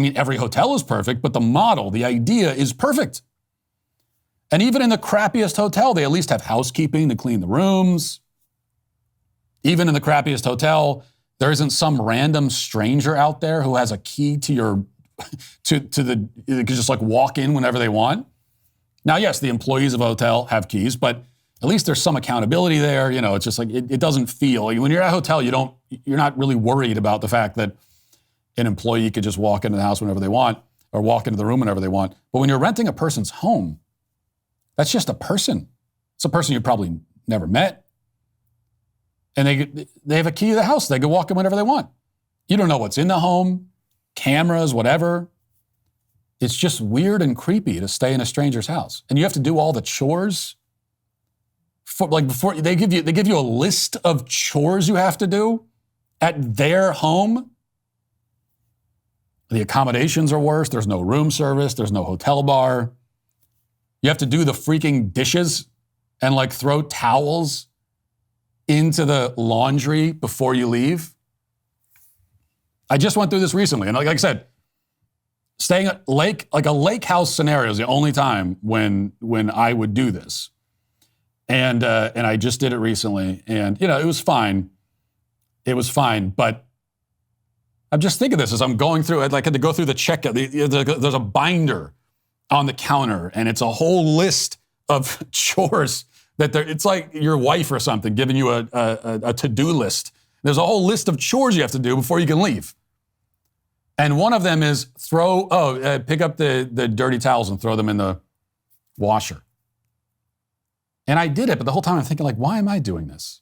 mean every hotel is perfect, but the model, the idea is perfect. And even in the crappiest hotel, they at least have housekeeping to clean the rooms. Even in the crappiest hotel, there isn't some random stranger out there who has a key to your, they can just like walk in whenever they want. Now, yes, the employees of a hotel have keys, but at least there's some accountability there. You know, it's just like, it doesn't feel, when you're at a hotel, you're not really worried about the fact that an employee could just walk into the house whenever they want or walk into the room whenever they want. But when you're renting a person's home, that's just a person. It's a person you probably never met. And they have a key to the house. They can walk in whenever they want. You don't know what's in the home, cameras, whatever. It's just weird and creepy to stay in a stranger's house. And you have to do all the chores. Before they give you a list of chores you have to do at their home. The accommodations are worse. There's no room service. There's no hotel bar. You have to do the freaking dishes and like throw towels into the laundry before you leave. I just went through this recently. And like I said, staying at a lake house scenario is the only time when I would do this. And I just did it recently. And, you know, it was fine. It was fine. But I'm just thinking this as I'm going through it. Like I had to go through the checkout. There's a binder on the counter, and it's a whole list of chores that it's like your wife or something giving you a to-do list. There's a whole list of chores you have to do before you can leave. And one of them is pick up the dirty towels and throw them in the washer. And I did it, but the whole time I'm thinking, like, why am I doing this?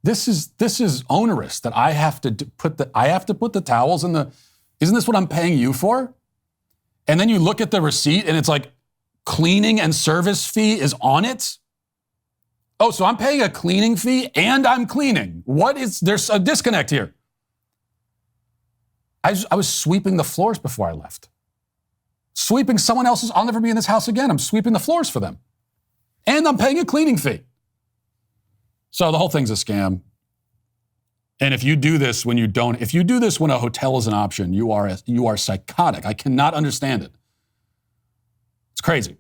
This is onerous that I have to put the towels in the. Isn't this what I'm paying you for? And then you look at the receipt and it's like cleaning and service fee is on it. Oh, so I'm paying a cleaning fee and I'm cleaning. There's a disconnect here. I was sweeping the floors before I left. Sweeping someone else's. I'll never be in this house again. I'm sweeping the floors for them. And I'm paying a cleaning fee. So the whole thing's a scam. And if you do this when a hotel is an option, you are psychotic. I cannot understand it. It's crazy.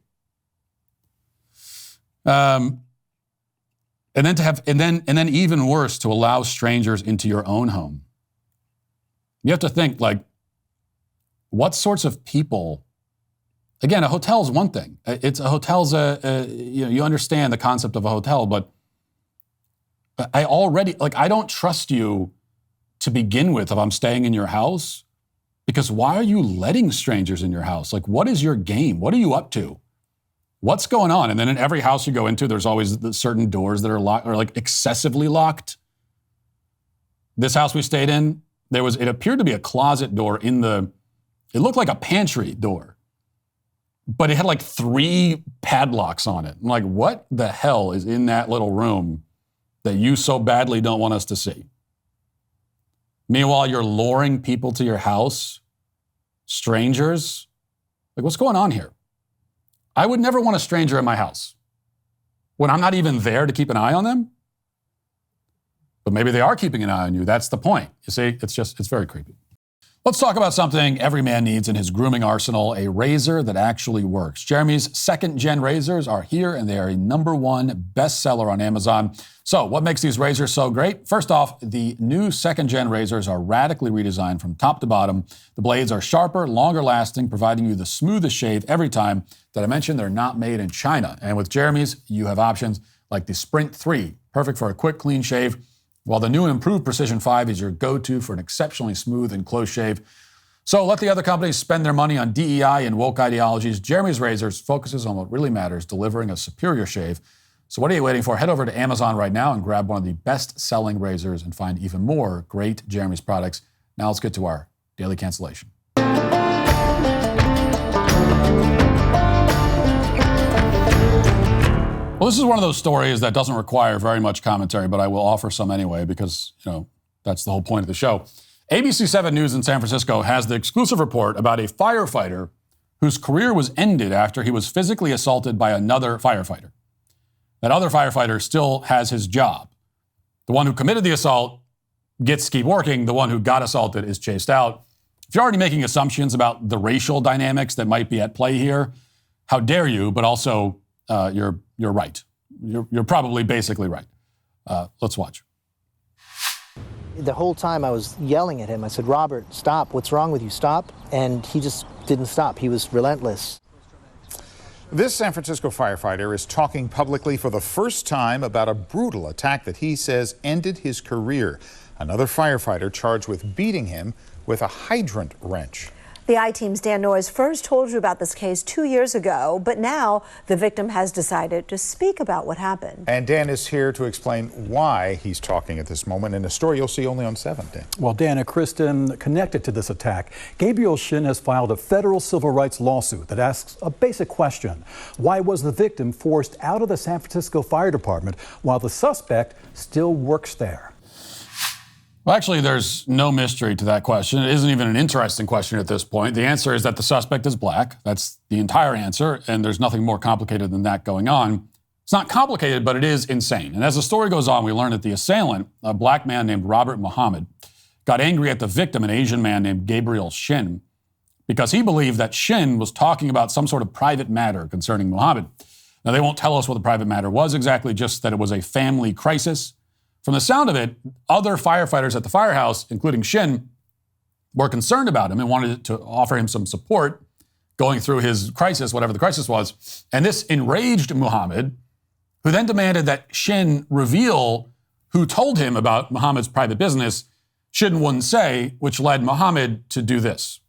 And then even worse, to allow strangers into your own home. You have to think, like, what sorts of people. Again, a hotel is one thing. You understand the concept of a hotel, but I don't trust you to begin with if I'm staying in your house, because why are you letting strangers in your house? Like, what is your game? What are you up to? What's going on? And then in every house you go into, there's always certain doors that are locked or like excessively locked. This house we stayed in, it appeared to be a closet door it looked like a pantry door, but it had like 3 padlocks on it. I'm like, what the hell is in that little room that you so badly don't want us to see. Meanwhile, you're luring people to your house, strangers. Like, what's going on here? I would never want a stranger in my house when I'm not even there to keep an eye on them. But maybe they are keeping an eye on you. That's the point. You see, it's very creepy. Let's talk about something every man needs in his grooming arsenal, a razor that actually works. Jeremy's second-gen razors are here, and they are a #1 bestseller on Amazon. So what makes these razors so great? First off, the new second-gen razors are radically redesigned from top to bottom. The blades are sharper, longer lasting, providing you the smoothest shave every time. Did I mention they're not made in China? And with Jeremy's, you have options like the Sprint 3, perfect for a quick, clean shave, while the new and improved Precision 5 is your go-to for an exceptionally smooth and close shave. So let the other companies spend their money on DEI and woke ideologies. Jeremy's Razors focuses on what really matters, delivering a superior shave. So what are you waiting for? Head over to Amazon right now and grab one of the best-selling razors and find even more great Jeremy's products. Now let's get to our daily cancellation. Well, this is one of those stories that doesn't require very much commentary, but I will offer some anyway because, that's the whole point of the show. ABC 7 News in San Francisco has the exclusive report about a firefighter whose career was ended after he was physically assaulted by another firefighter. That other firefighter still has his job. The one who committed the assault gets to keep working. The one who got assaulted is chased out. If you're already making assumptions about the racial dynamics that might be at play here, how dare you, but also you're right. You're probably basically right. Let's watch. The whole time I was yelling at him. I said, "Robert, stop. What's wrong with you? Stop." And he just didn't stop. He was relentless. This San Francisco firefighter is talking publicly for the first time about a brutal attack that he says ended his career. Another firefighter charged with beating him with a hydrant wrench. The I-Team's Dan Noyes first told you about this case 2 years ago, but now the victim has decided to speak about what happened. And Dan is here to explain why he's talking at this moment in a story you'll see only on 7, Dan. Well, Dan and Kristen, connected to this attack, Gabriel Shin has filed a federal civil rights lawsuit that asks a basic question. Why was the victim forced out of the San Francisco Fire Department while the suspect still works there? Well, actually, there's no mystery to that question. It isn't even an interesting question at this point. The answer is that the suspect is black. That's the entire answer, and there's nothing more complicated than that going on. It's not complicated, but it is insane. And as the story goes on, we learn that the assailant, a black man named Robert Muhammad, got angry at the victim, an Asian man named Gabriel Shin, because he believed that Shin was talking about some sort of private matter concerning Muhammad. Now, they won't tell us what the private matter was exactly, just that it was a family crisis. From the sound of it, other firefighters at the firehouse, including Shin, were concerned about him and wanted to offer him some support going through his crisis, whatever the crisis was. And this enraged Muhammad, who then demanded that Shin reveal who told him about Muhammad's private business. Shin wouldn't say, which led Muhammad to do this.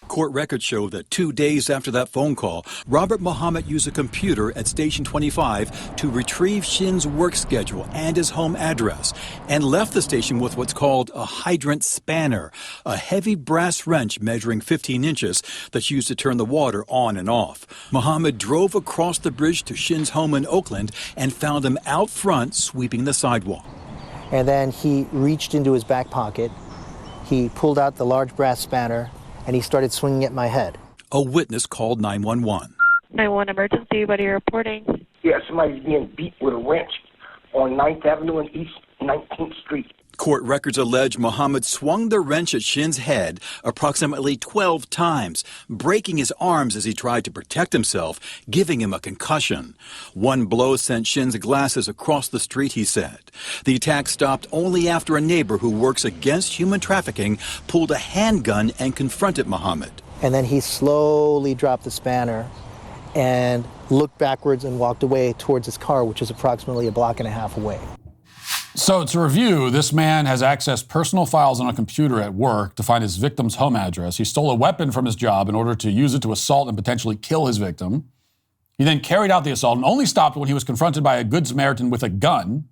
Court records show that 2 days after that phone call, Robert Muhammad used a computer at Station 25 to retrieve Shin's work schedule and his home address, and left the station with what's called a hydrant spanner, a heavy brass wrench measuring 15 inches that's used to turn the water on and off. Muhammad drove across the bridge to Shin's home in Oakland and found him out front sweeping the sidewalk. And then he reached into his back pocket. He pulled out the large brass spanner, and he started swinging at my head. A witness called 911. 911 emergency, what are you reporting? Yeah, somebody's being beat with a wrench on 9th Avenue and East 19th Street. Court records allege Muhammad swung the wrench at Shin's head approximately 12 times, breaking his arms as he tried to protect himself, giving him a concussion. One blow sent Shin's glasses across the street, he said. The attack stopped only after a neighbor who works against human trafficking pulled a handgun and confronted Muhammad. And then he slowly dropped the spanner and looked backwards and walked away towards his car, which is approximately a block and a half away. So to review, this man has accessed personal files on a computer at work to find his victim's home address. He stole a weapon from his job in order to use it to assault and potentially kill his victim. He then carried out the assault and only stopped when he was confronted by a Good Samaritan with a gun.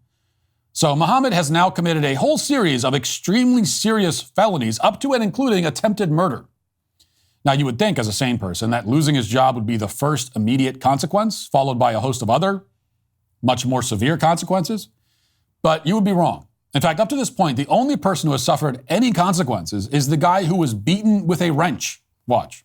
So Muhammad has now committed a whole series of extremely serious felonies, up to and including attempted murder. Now, you would think as a sane person that losing his job would be the first immediate consequence, followed by a host of other, much more severe consequences. But you would be wrong. In fact, up to this point, the only person who has suffered any consequences is the guy who was beaten with a wrench. Watch.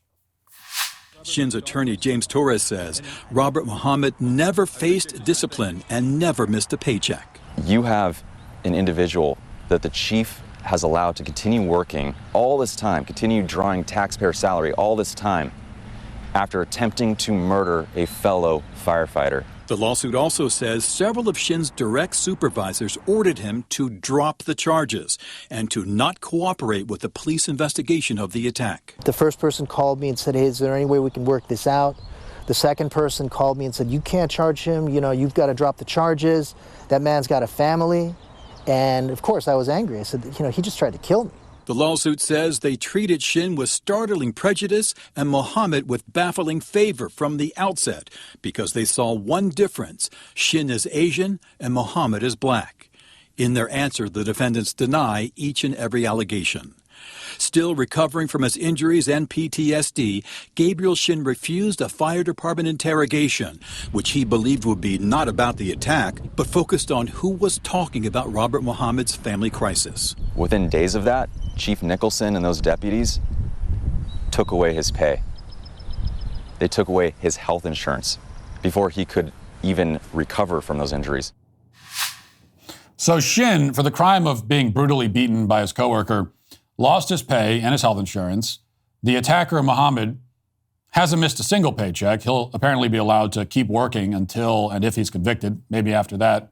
Shin's attorney James Torres says Robert Muhammad never faced discipline and never missed a paycheck. You have an individual that the chief has allowed to continue working all this time, continue drawing taxpayer salary all this time after attempting to murder a fellow firefighter. The lawsuit also says several of Shin's direct supervisors ordered him to drop the charges and to not cooperate with the police investigation of the attack. The first person called me and said, hey, is there any way we can work this out? The second person called me and said, you can't charge him, you've got to drop the charges. That man's got a family. And of course I was angry. I said, he just tried to kill me. The lawsuit says they treated Shin with startling prejudice and Muhammad with baffling favor from the outset because they saw one difference. Shin is Asian and Muhammad is black. In their answer, the defendants deny each and every allegation. Still recovering from his injuries and PTSD, Gabriel Shin refused a fire department interrogation, which he believed would be not about the attack, but focused on who was talking about Robert Muhammad's family crisis. Within days of that, Chief Nicholson and those deputies took away his pay. They took away his health insurance before he could even recover from those injuries. So Shin, for the crime of being brutally beaten by his coworker, lost his pay and his health insurance. The attacker, Muhammad, hasn't missed a single paycheck. He'll apparently be allowed to keep working until and if he's convicted, maybe after that.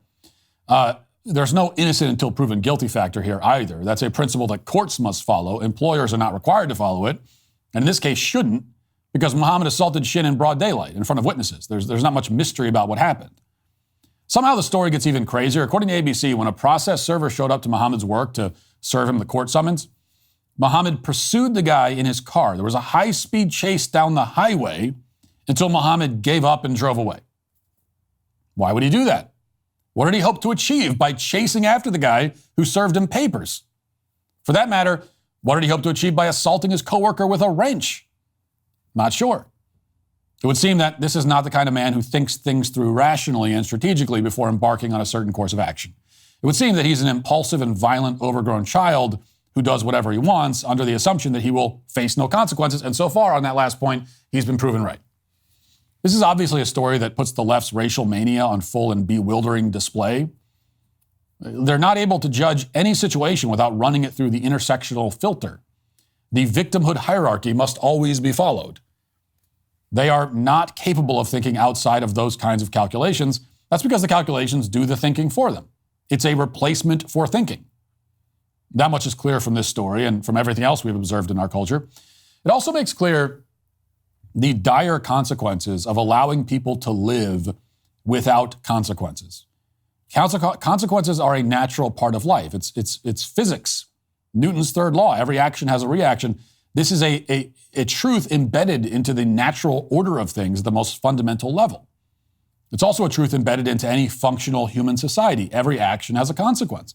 There's no innocent until proven guilty factor here either. That's a principle that courts must follow. Employers are not required to follow it, and in this case shouldn't, because Muhammad assaulted Shin in broad daylight in front of witnesses. There's not much mystery about what happened. Somehow the story gets even crazier. According to ABC, when a process server showed up to Muhammad's work to serve him the court summons, Muhammad pursued the guy in his car. There was a high-speed chase down the highway until Muhammad gave up and drove away. Why would he do that? What did he hope to achieve by chasing after the guy who served him papers? For that matter, what did he hope to achieve by assaulting his coworker with a wrench? Not sure. It would seem that this is not the kind of man who thinks things through rationally and strategically before embarking on a certain course of action. It would seem that he's an impulsive and violent, overgrown child who does whatever he wants under the assumption that he will face no consequences. And so far, on that last point, he's been proven right. This is obviously a story that puts the left's racial mania on full and bewildering display. They're not able to judge any situation without running it through the intersectional filter. The victimhood hierarchy must always be followed. They are not capable of thinking outside of those kinds of calculations. That's because the calculations do the thinking for them. It's a replacement for thinking. That much is clear from this story and from everything else we've observed in our culture. It also makes clear the dire consequences of allowing people to live without consequences. Consequences are a natural part of life. It's physics. Newton's third law, every action has a reaction. This is a truth embedded into the natural order of things at the most fundamental level. It's also a truth embedded into any functional human society. Every action has a consequence.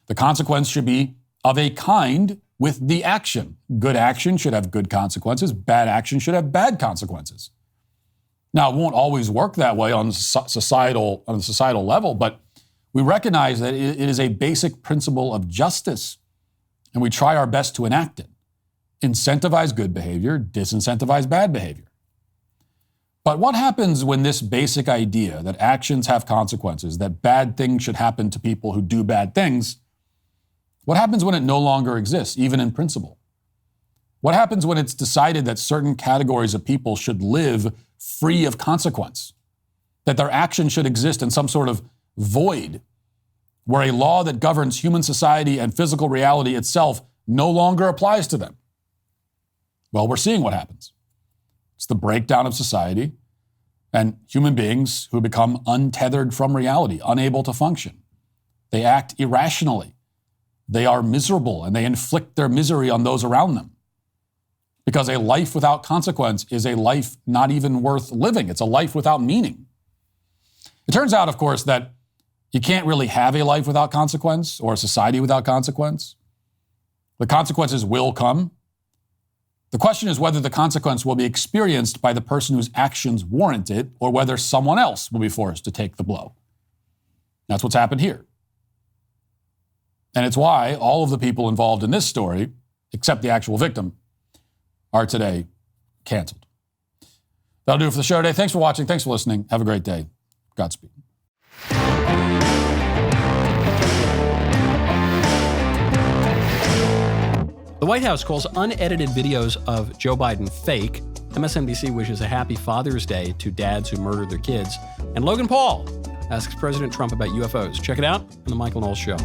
The consequence should be of a kind with the action. Good action should have good consequences. Bad action should have bad consequences. Now, it won't always work that way on a societal level, but we recognize that it is a basic principle of justice, and we try our best to enact it. Incentivize good behavior, disincentivize bad behavior. But what happens when this basic idea that actions have consequences, that bad things should happen to people who do bad things, what happens when it no longer exists, even in principle? What happens when it's decided that certain categories of people should live free of consequence, that their action should exist in some sort of void, where a law that governs human society and physical reality itself no longer applies to them? Well, we're seeing what happens. It's the breakdown of society and human beings who become untethered from reality, unable to function. They act irrationally. They are miserable and they inflict their misery on those around them. Because a life without consequence is a life not even worth living. It's a life without meaning. It turns out, of course, that you can't really have a life without consequence or a society without consequence. The consequences will come. The question is whether the consequence will be experienced by the person whose actions warrant it or whether someone else will be forced to take the blow. That's what's happened here. And it's why all of the people involved in this story, except the actual victim, are today canceled. That'll do it for the show today. Thanks for watching. Thanks for listening. Have a great day. Godspeed. The White House calls unedited videos of Joe Biden fake. MSNBC wishes a happy Father's Day to dads who murdered their kids. And Logan Paul asks President Trump about UFOs. Check it out on The Michael Knowles Show.